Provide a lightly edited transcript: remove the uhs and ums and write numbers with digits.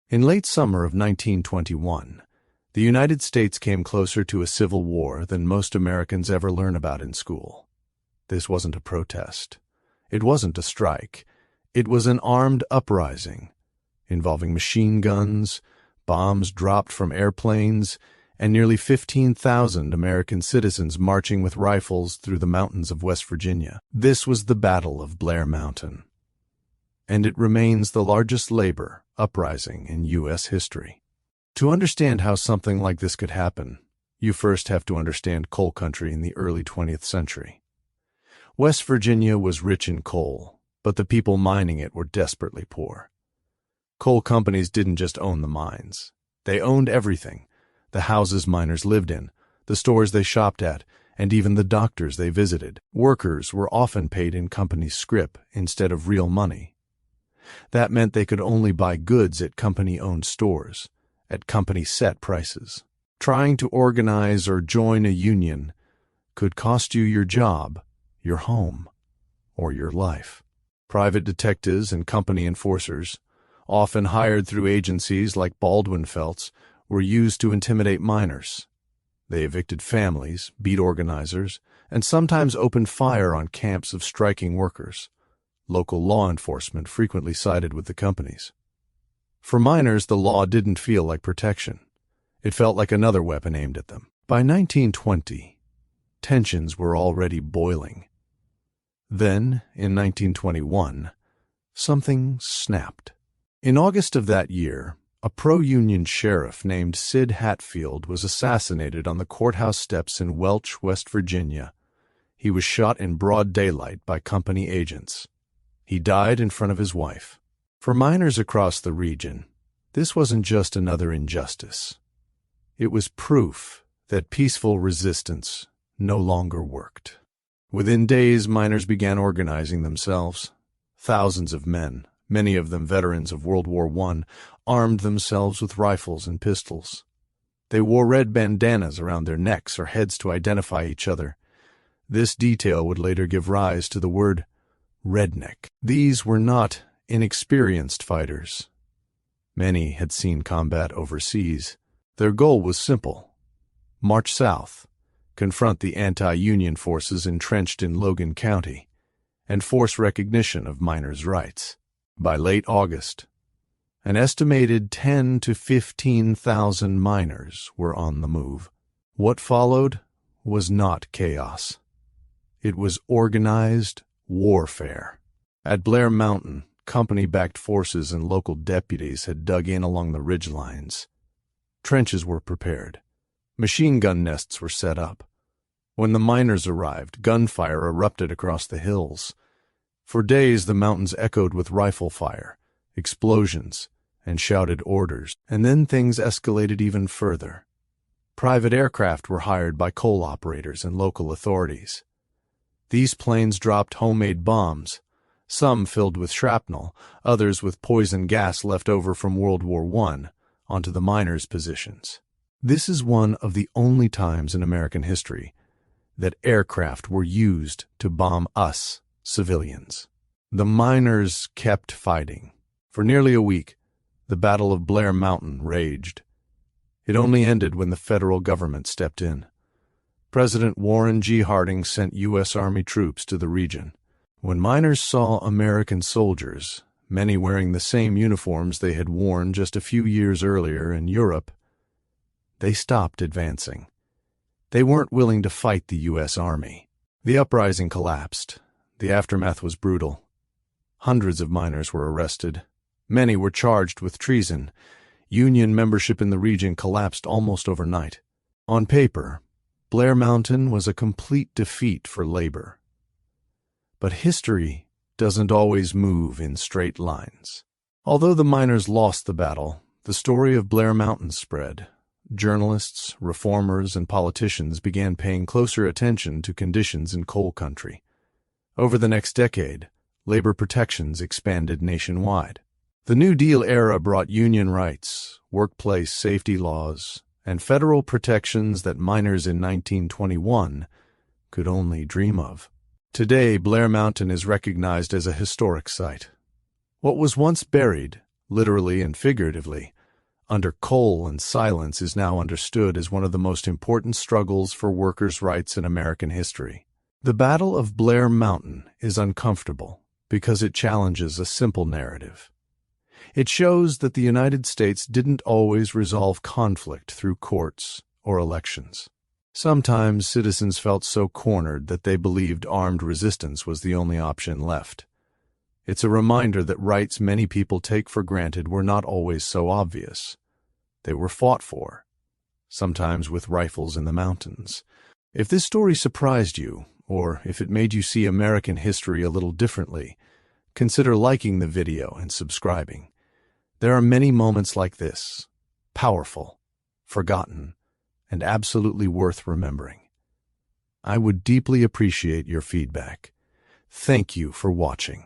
In late summer of 1921, the United States came closer to a civil war than most Americans ever learn about in school. This wasn't a protest. It wasn't a strike. It was an armed uprising, involving machine guns, bombs dropped from airplanes, and nearly 15,000 American citizens marching with rifles through the mountains of West Virginia. This was the Battle of Blair Mountain, and it remains the largest labor uprising in U.S. history. To understand how something like this could happen, you first have to understand coal country in the early 20th century. West Virginia was rich in coal, but the people mining it were desperately poor. Coal companies didn't just own the mines. They owned everything: the houses miners lived in, the stores they shopped at, and even the doctors they visited. Workers were often paid in company scrip instead of real money. That meant they could only buy goods at company-owned stores, at company-set prices. Trying to organize or join a union could cost you your job, your home, or your life. Private detectives and company enforcers, often hired through agencies like Baldwin Felts, were used to intimidate miners. They evicted families, beat organizers, and sometimes opened fire on camps of striking workers. Local law enforcement frequently sided with the companies. For miners, the law didn't feel like protection. It felt like another weapon aimed at them. By 1920, tensions were already boiling. Then, in 1921, something snapped. In August of that year, a pro-Union sheriff named Sid Hatfield was assassinated on the courthouse steps in Welch, West Virginia. He was shot in broad daylight by company agents. He died in front of his wife. For miners across the region, this wasn't just another injustice. It was proof that peaceful resistance no longer worked. Within days, miners began organizing themselves. Thousands of men, many of them veterans of World War I, armed themselves with rifles and pistols. They wore red bandanas around their necks or heads to identify each other. This detail would later give rise to the word redneck. These were not inexperienced fighters. Many had seen combat overseas. Their goal was simple: march south, confront the anti-Union forces entrenched in Logan County, and force recognition of miners' rights. By late August, an estimated 10,000 to 15,000 miners were on the move. What followed was not chaos. It was organized warfare. At Blair Mountain, company-backed forces and local deputies had dug in along the ridgelines. Trenches were prepared. Machine gun nests were set up. When the miners arrived, gunfire erupted across the hills. For days, the mountains echoed with rifle fire, explosions, and shouted orders. And then things escalated even further. Private aircraft were hired by coal operators and local authorities. These planes dropped homemade bombs, some filled with shrapnel, others with poison gas left over from World War I, onto the miners' positions. This is one of the only times in American history that aircraft were used to bomb us, civilians. The miners kept fighting. For nearly a week, the Battle of Blair Mountain raged. It only ended when the federal government stepped in. President Warren G. Harding sent U.S. Army troops to the region. When miners saw American soldiers, many wearing the same uniforms they had worn just a few years earlier in Europe, they stopped advancing. They weren't willing to fight the U.S. Army. The uprising collapsed. The aftermath was brutal. Hundreds of miners were arrested. Many were charged with treason. Union membership in the region collapsed almost overnight. On paper, Blair Mountain was a complete defeat for labor. But history doesn't always move in straight lines. Although the miners lost the battle, the story of Blair Mountain spread. Journalists, reformers, and politicians began paying closer attention to conditions in coal country. Over the next decade, labor protections expanded nationwide. The New Deal era brought union rights, workplace safety laws, and federal protections that miners in 1921 could only dream of. Today, Blair Mountain is recognized as a historic site. What was once buried, literally and figuratively, under coal and silence is now understood as one of the most important struggles for workers' rights in American history. The Battle of Blair Mountain is uncomfortable because it challenges a simple narrative. It shows that the United States didn't always resolve conflict through courts or elections. Sometimes citizens felt so cornered that they believed armed resistance was the only option left. It's a reminder that rights many people take for granted were not always so obvious. They were fought for, sometimes with rifles in the mountains. If this story surprised you, or if it made you see American history a little differently, consider liking the video and subscribing. There are many moments like this, powerful, forgotten, and absolutely worth remembering. I would deeply appreciate your feedback. Thank you for watching.